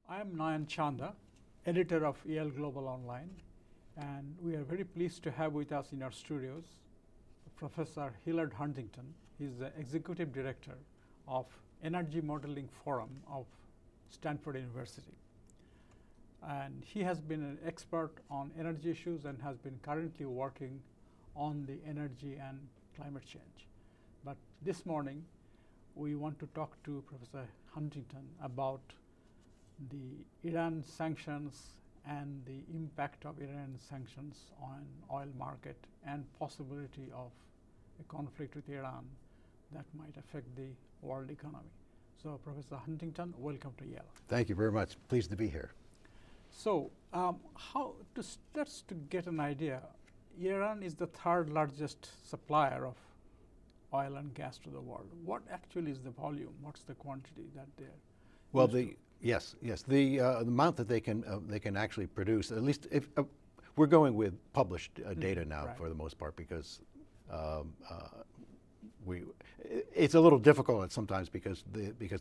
I am Nayan Chanda, editor of YaleGlobal Online, and we are very pleased to have with us in our studios Professor Hillard Huntington. He is the executive director of Energy Modeling Forum of Stanford University. And he has been an expert on energy issues and has been currently working on the energy and climate change. But this morning, we want to talk to Professor Huntington about the Iran sanctions and the impact of Iran sanctions on oil market and possibility of a conflict with Iran that might affect the world economy. So Professor Huntington, welcome to Yale. Thank you very much. Pleased to be here. So just to get an idea, Iran is the third largest supplier of oil and gas to the world. What actually is the volume? What's the quantity that they're Well, yes, the amount that they can actually produce. At least if we're going with published data now, right, for the most part, because it's a little difficult sometimes because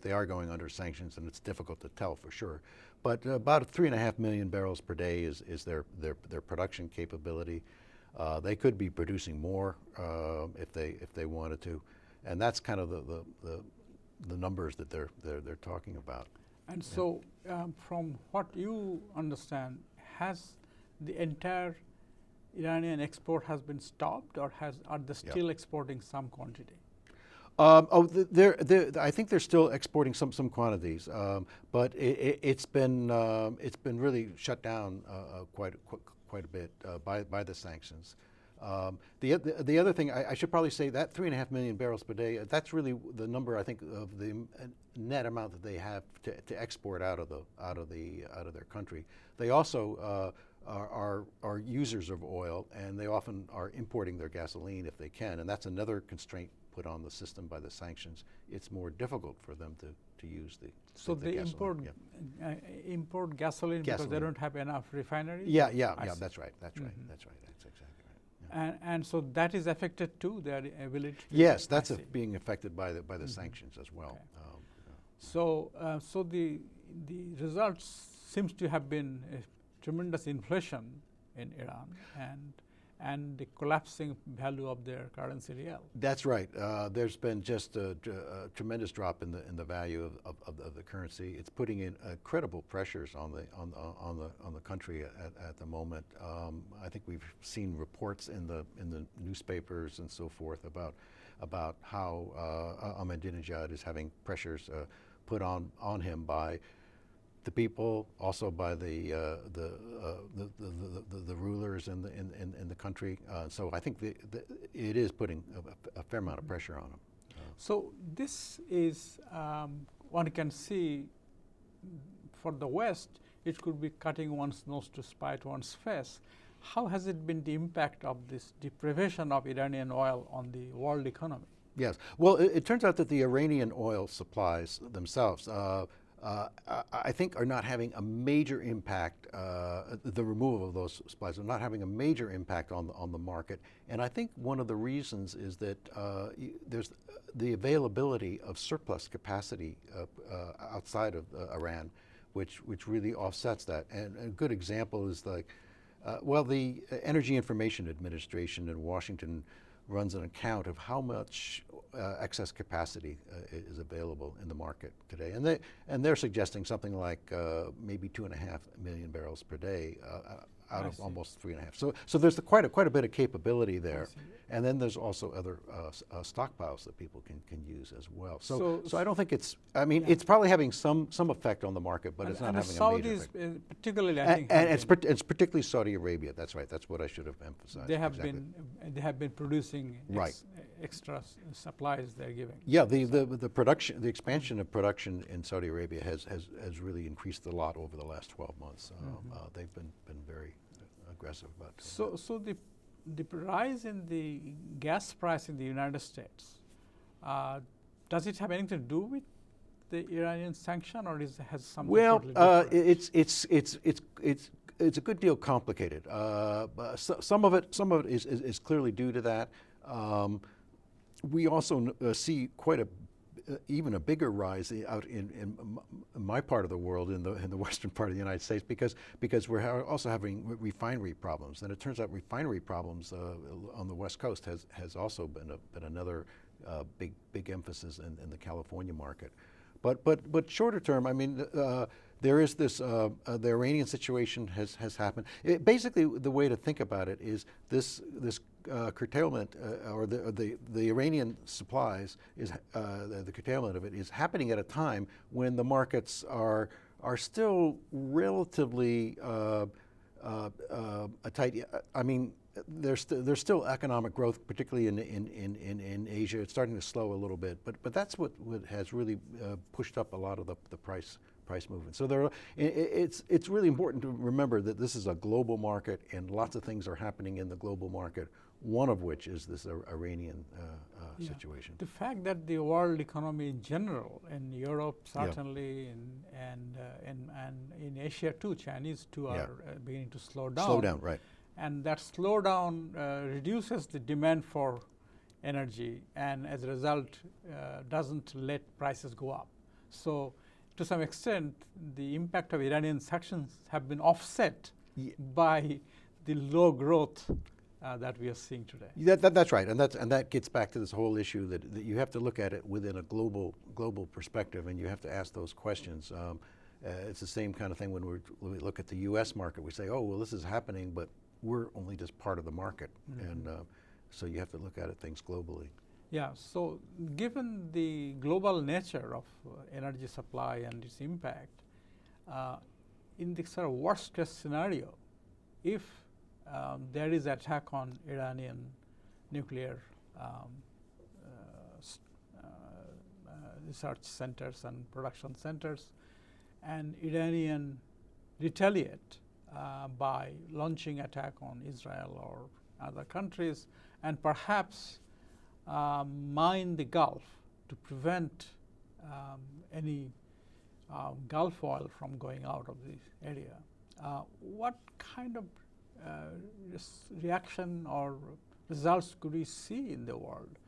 they are going under sanctions, and it's difficult to tell for sure. But about 3.5 million barrels per day is their production capability. They could be producing more if they wanted to, and that's kind of the numbers that they're talking about. And so, from what you understand, has the entire Iranian export has been stopped, or are they still exporting some quantity? I think they're still exporting some quantities, but it's been really shut down quite a bit by the sanctions. The other thing I should probably say, that 3.5 million barrels per day, that's really the number, I think, of the net amount that they have to export out of their country. They also are users of oil, and they often are importing their gasoline if they can, and that's another constraint put on the system by the sanctions. It's more difficult for them to use the they gasoline. import gasoline because they don't have enough refineries? Yeah, that's right. That's right. That's exactly right. Yeah. And so that is affected too, their ability to Yes, that's being affected by the sanctions as well. Okay. So the results seems to have been a tremendous inflation in Iran and the collapsing value of their currency rial. That's right. There's been just a tremendous drop in the value of the currency. It's putting in incredible pressures on the country at the moment. I think we've seen reports in the newspapers and so forth about how Ahmadinejad is having pressures put on him by the people, also by the rulers in the country. So I think it is putting a fair amount of pressure on them. So this is, one can see, for the West, it could be cutting one's nose to spite one's face. How has it been the impact of this deprivation of Iranian oil on the world economy? Yes. Well, it turns out that the Iranian oil supplies themselves I think are not having a major impact, the removal of those supplies are not having a major impact on the market. And I think one of the reasons is that there's the availability of surplus capacity outside of Iran, which really offsets that. And a good example is the Energy Information Administration in Washington runs an account of how much excess capacity is available in the market today, and they're suggesting something like maybe 2.5 million barrels per day out of almost 3.5. So there's quite a bit of capability there, and then there's also other stockpiles that people can use as well. So I don't think it's. I mean, it's probably having some effect on the market, but it's not having a major effect. Saudis, particularly, I think, and it's particularly Saudi Arabia. That's right. That's what I should have emphasized. They have been producing extra supplies they're giving. Yeah, the production, the expansion of production in Saudi Arabia has really increased a lot over the last 12 months. They've been very aggressive about it. So the rise in the gas price in the United States, does it have anything to do with the Iranian sanction, or has something? Well, totally it's a good deal complicated. Some of it is clearly due to that. We also see quite a even a bigger rise out in my part of the world, in the western part of the United States, because we're also having refinery problems, and it turns out refinery problems on the West Coast has also been another big emphasis in the California market. But shorter term, I mean, there is this, the Iranian situation has happened. Basically, the way to think about it is this curtailment, or the Iranian supplies, is the curtailment of it is happening at a time when the markets are still relatively tight. I mean, there's still economic growth, particularly in Asia. It's starting to slow a little bit, but that's what has really pushed up a lot of the price movement. So it's really important to remember that this is a global market, and lots of things are happening in the global market, one of which is this Iranian situation. The fact that the world economy in general, in Europe certainly, and in Asia too, Chinese too, are beginning to slow down. Slow down, right. And that slowdown reduces the demand for energy, and as a result doesn't let prices go up. So to some extent, the impact of Iranian sanctions have been offset by the low growth that we are seeing today. That's right, and that gets back to this whole issue that you have to look at it within a global perspective, and you have to ask those questions. It's the same kind of thing when we look at the U.S. market. We say, oh, well, this is happening, but we're only just part of the market, and so you have to look at things globally. Yeah, so given the global nature of energy supply and its impact, in the sort of worst case scenario, if there is attack on Iranian nuclear research centers and production centers, and Iranian retaliate by launching attack on Israel or other countries, and perhaps mine the Gulf to prevent any Gulf oil from going out of the area. What kind of reaction or results could we see in the world?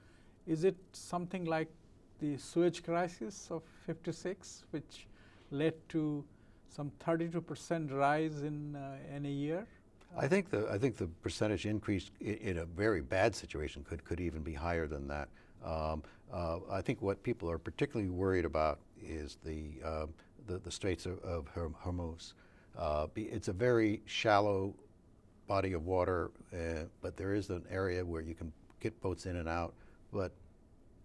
Is it something like the Suez crisis of '56, which led to some 32% rise in a year? I think the percentage increase in a very bad situation could even be higher than that. I think what people are particularly worried about is the Straits of Hormuz. It's a very shallow body of water, but there is an area where you can get boats in and out. But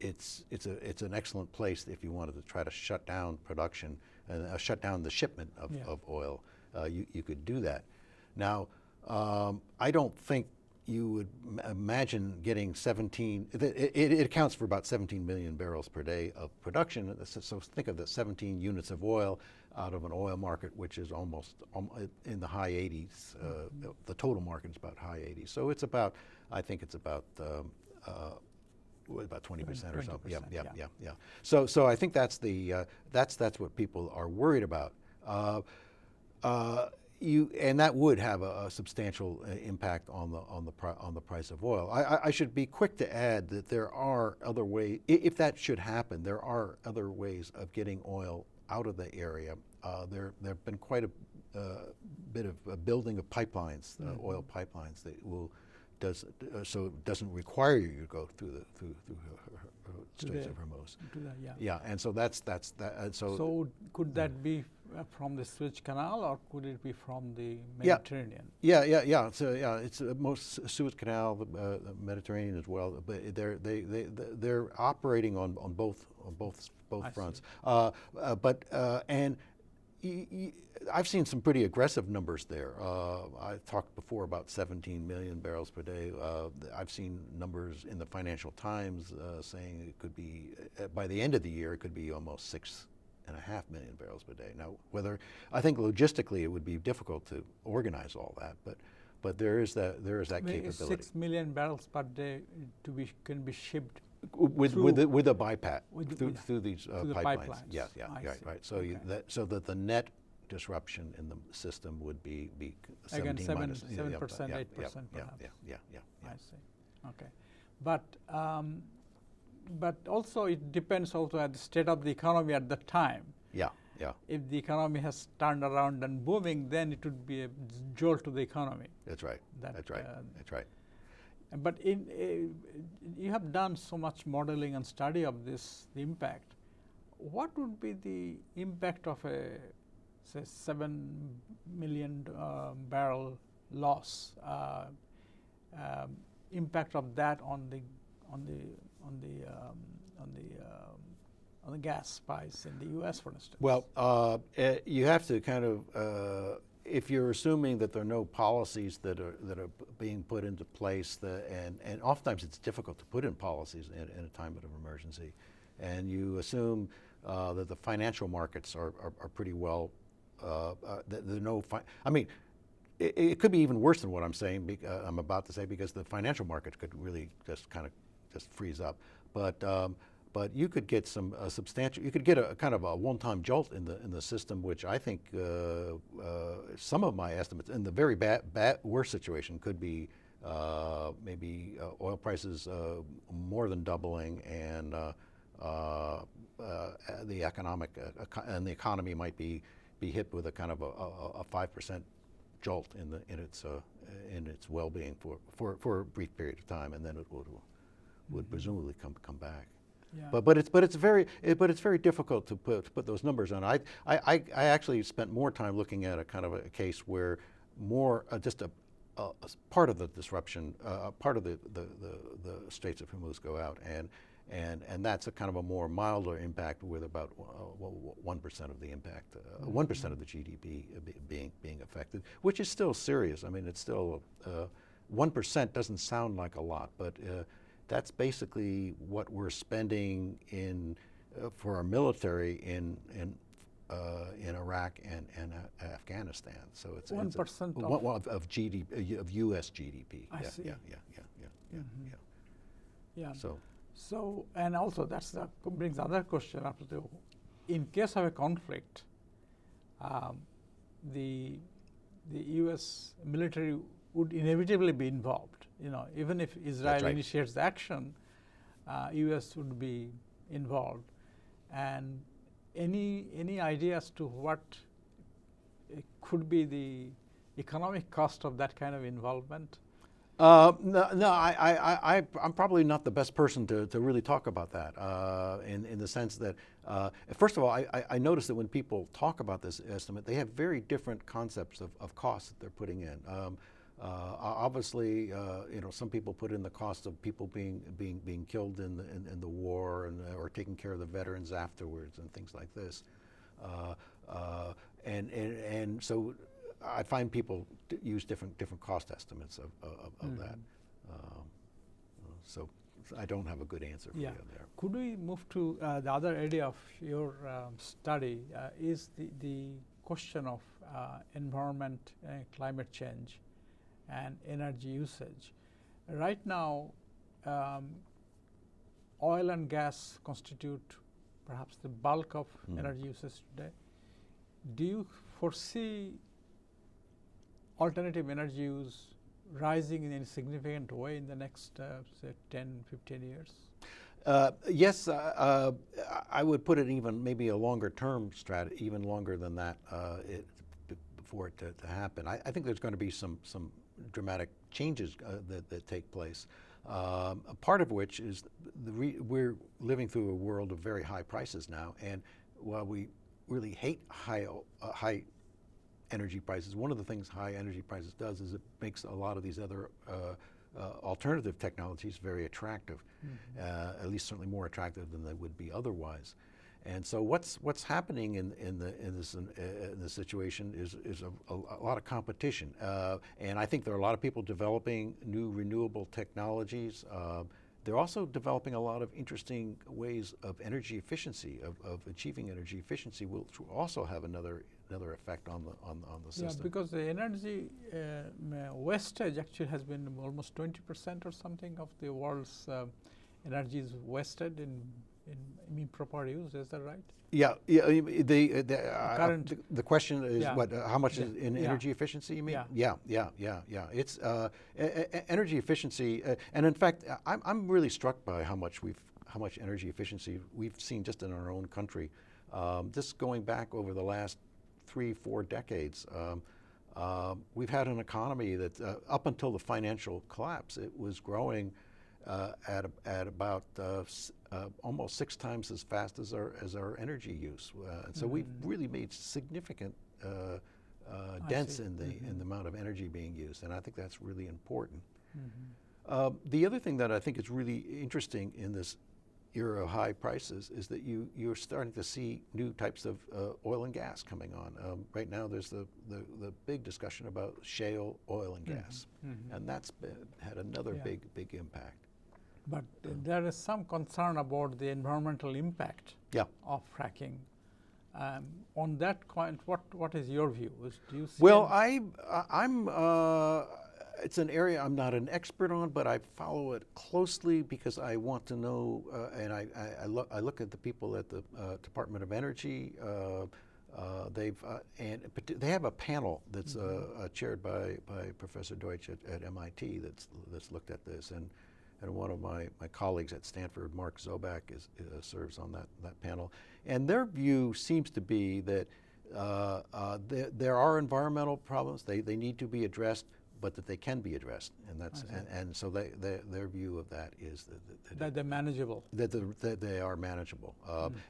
it's an excellent place if you wanted to try to shut down production and shut down the shipment of oil. You could do that. Now, I don't think you would imagine getting 17, it accounts for about 17 million barrels per day of production. So think of the 17 units of oil out of an oil market which is almost in the high 80s. The total market is about high 80s. So it's about, I think it's about 20% or so. Yeah. So I think that's what people are worried about. And that would have a substantial impact on the price of oil. I should be quick to add that there are other ways. If that should happen, there are other ways of getting oil out of the area. There have been quite a bit of building of pipelines, oil pipelines that so it doesn't require you to go through the Straits of Hormuz. Yeah, and so that's that. So could that be from the Suez Canal, or could it be from the Mediterranean? Yeah. So it's most Suez Canal, the Mediterranean as well. But they're operating on both fronts. And I've seen some pretty aggressive numbers there. I talked before about 17 million barrels per day. I've seen numbers in the Financial Times saying it could be, by the end of the year, it could be almost 6.5 million barrels per day. Now, I think logistically it would be difficult to organize all that, but there is that capability. 6 million barrels per day can be shipped with a bypass through these pipelines. Yeah, right. So that the net disruption in the system would be 17 minus 7%, 8%. Yeah. I see. Okay, but But also it depends also at the state of the economy at the time. Yeah, yeah. If the economy has turned around and booming, then it would be a jolt to the economy. That's right. That's right. That's right. But you have done so much modeling and study of this, the impact. What would be the impact of a, say, 7 million barrel loss? Impact of that on the gas price in the U.S., for instance. Well, you have to kind of, if you're assuming that there are no policies that are being put into place, and oftentimes it's difficult to put in policies in a time of emergency, and you assume that the financial markets are pretty well, that there are no, I mean, it could be even worse than what I'm saying. I'm about to say, because the financial markets could really just kind of just freeze up. But you could get some substantial. You could get a kind of a one-time jolt in the system, which I think some of my estimates in the very worst situation could be maybe oil prices more than doubling, and the economy might be hit with a kind of a 5% jolt in its well-being for a brief period of time, and then it would presumably come back. Yeah. But it's very difficult to put those numbers on. I actually spent more time looking at a kind of a case where more just a part of the disruption, part of the Straits of Hormuz go out, and that's a kind of a more milder impact, with about 1% of the impact, 1% of the GDP being affected, which is still serious. I mean, it's still 1% doesn't sound like a lot, but that's basically what we're spending for our military in Iraq and Afghanistan. So it's 1% of GDP, of U.S. GDP. I see. Yeah. So, and also brings another question up to, in case of a conflict, the U.S. military would inevitably be involved. You know, even if Israel initiates the action, U.S. would be involved. And any idea as to what could be the economic cost of that kind of involvement? No, I'm probably not the best person to really talk about that, in the sense that, first of all, I notice that when people talk about this estimate, they have very different concepts of costs that they're putting in. Obviously, some people put in the cost of people being killed in the war, or taking care of the veterans afterwards, and things like this, and so I find people use different cost estimates of that. So I don't have a good answer for you there. Could we move to the other area of your study, is the question of environment, climate change, and energy usage. Right now, oil and gas constitute perhaps the bulk of energy usage today. Do you foresee alternative energy use rising in a significant way in the next, say, 10, 15 years? Yes, I would put it even maybe a longer term strategy, even longer than that, for it to happen. I think there's going to be some dramatic changes that take place. A part of which is we're living through a world of very high prices now, and while we really hate high energy prices, one of the things high energy prices does is it makes a lot of these other alternative technologies very attractive, at least certainly more attractive than they would be otherwise. And so what's happening in this situation is a lot of competition, and I think there are a lot of people developing new renewable technologies. They're also developing a lot of interesting ways of energy efficiency, of achieving energy efficiency, which will also have another effect on the system. Yeah, because the energy wastage actually has been almost 20% or something of the world's energy is wasted in improper use. Is that right? Yeah. The question is how much is in energy efficiency? You mean? Yeah. It's energy efficiency, and in fact, I'm really struck by how how much energy efficiency we've seen just in our own country. Just going back over the last 3-4 decades, we've had an economy that up until the financial collapse, it was growing at about almost 6 times as fast as our energy use. And so we've really made significant dents in the amount of energy being used, and I think that's really important. The other thing that I think is really interesting in this era of high prices is that you're starting to see new types of oil and gas coming on. Right now there's the big discussion about shale oil and gas, and that's had another big impact. But there is some concern about the environmental impact of fracking. On that point, what is your view? Do you see well, I'm it's an area I'm not an expert on, but I follow it closely because I want to know, and I look at the people at the Department of Energy. They have a panel that's chaired by Professor Deutsch at MIT that's looked at this, and one of my colleagues at Stanford, Mark Zobak, serves on that panel. And their view seems to be that there are environmental problems. They need to be addressed, but that they can be addressed. And that's and so their view of that is that they're manageable. That they are manageable.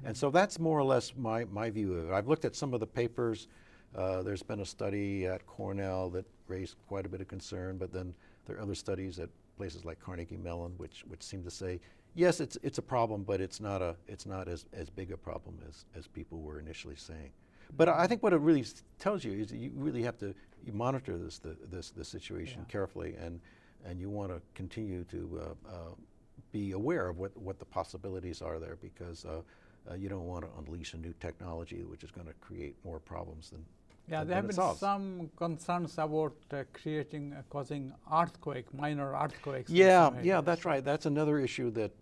And so that's more or less my view of it. I've looked at some of the papers. There's been a study at Cornell that raised quite a bit of concern, but then there are other studies at places like Carnegie Mellon, which seem to say, yes, it's a problem, but it's not as big a problem as people were initially saying. But I think what it really tells you is that you really have to monitor this situation carefully, and you want to continue to be aware of what the possibilities are there, because you don't want to unleash a new technology which is going to create more problems than there have been some concerns about causing minor earthquakes. Yeah, that's right. That's another issue that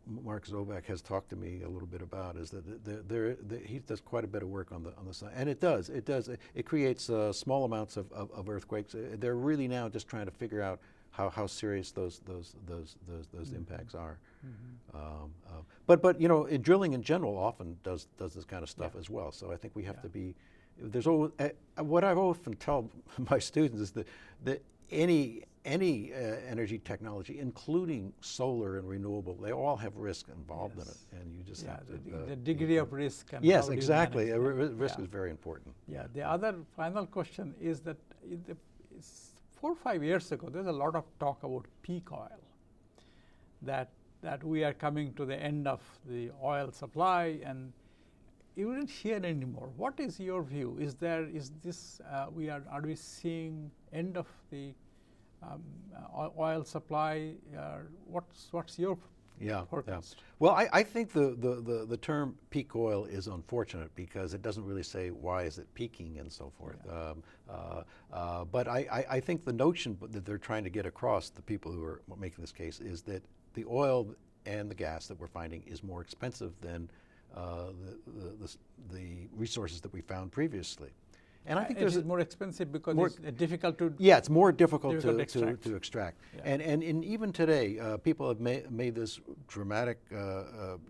Mark Zobak has talked to me a little bit about, is that he does quite a bit of work on the side, and it creates small amounts of earthquakes. They're really now just trying to figure out how serious those impacts are. But you know, drilling in general often does this kind of stuff as well. So I think we have to be. There's always, what I often tell my students is that any energy technology, including solar and renewable, they all have risk involved in it, and you just have to the degree of risk. And yes, exactly. Risk is very important. Yeah. The other final question is that 4 or 5 years ago, there's a lot of talk about peak oil, that we are coming to the end of the oil supply, and you don't hear anymore. What is your view? Are we seeing end of the oil supply? What's your forecast? Well, I think the term peak oil is unfortunate because it doesn't really say why is it peaking and so forth. But I think the notion that they're trying to get across, the people who are making this case, is that the oil and the gas that we're finding is more expensive than the resources that we found previously. And I think it's more expensive because it's difficult to. Yeah, it's more difficult to extract. Yeah. And even today, people have made this dramatic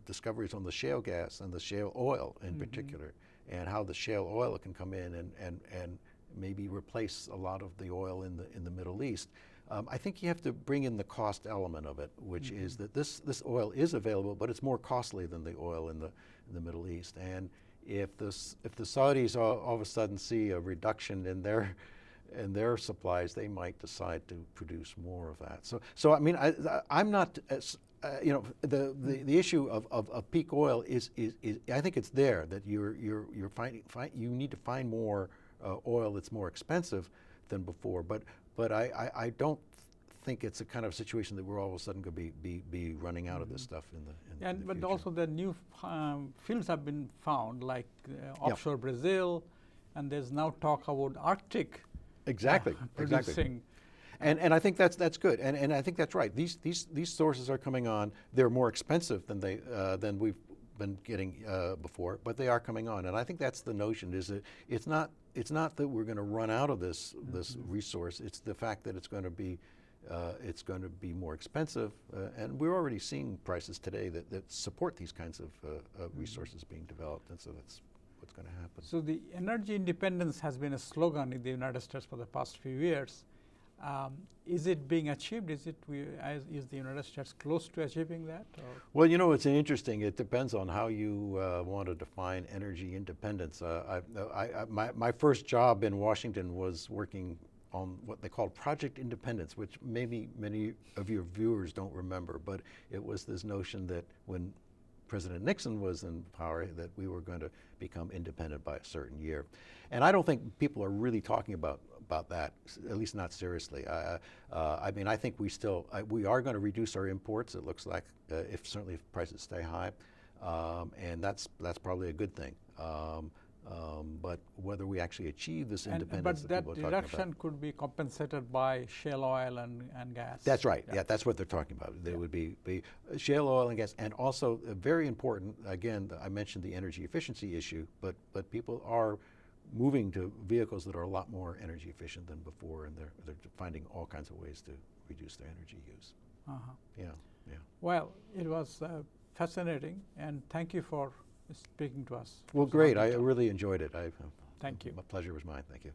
discoveries on the shale gas and the shale oil in particular, and how the shale oil can come in and maybe replace a lot of the oil in the Middle East. I think you have to bring in the cost element of it, which is that this oil is available, but it's more costly than the oil in the Middle East. And if the Saudis all of a sudden see a reduction in their supplies, they might decide to produce more of that. So I mean, I'm not. You know, the issue of peak oil is I think it's there, that you need to find more oil that's more expensive than before, but I don't think it's a kind of situation that we're all of a sudden going to be running out of this stuff in the but future. also the new fields have been found, like offshore Brazil, and there's now talk about Arctic. Exactly. And I think that's good, and I think that's right. These sources are coming on. They're more expensive than we've been getting before, but they are coming on, and I think that's the notion. Is that it's not that we're going to run out of this resource. It's the fact that it's going to be it's going to be more expensive, and we're already seeing prices today that support these kinds of resources being developed, and so that's what's going to happen. So the energy independence has been a slogan in the United States for the past few years. Is it being achieved? Is the United States close to achieving that? Or? Well, you know, it's interesting. It depends on how you want to define energy independence. My first job in Washington was working on what they called Project Independence, which maybe many of your viewers don't remember, but it was this notion that when President Nixon was in power, that we were going to become independent by a certain year. And I don't think people are really talking about that, at least not seriously. I mean, I think we are going to reduce our imports, it looks like, certainly if prices stay high, and that's probably a good thing. But whether we actually achieve this independence that people are talking about. But that reduction could be compensated by shale oil and gas. That's right. Yeah, that's what they're talking about. There would be shale oil and gas, and also very important. Again, I mentioned the energy efficiency issue, but people are moving to vehicles that are a lot more energy efficient than before, and they're finding all kinds of ways to reduce their energy use. Yeah. Well, it was fascinating, and thank you for speaking to us. Well, great. I really enjoyed it. Thank you. My pleasure was mine. Thank you.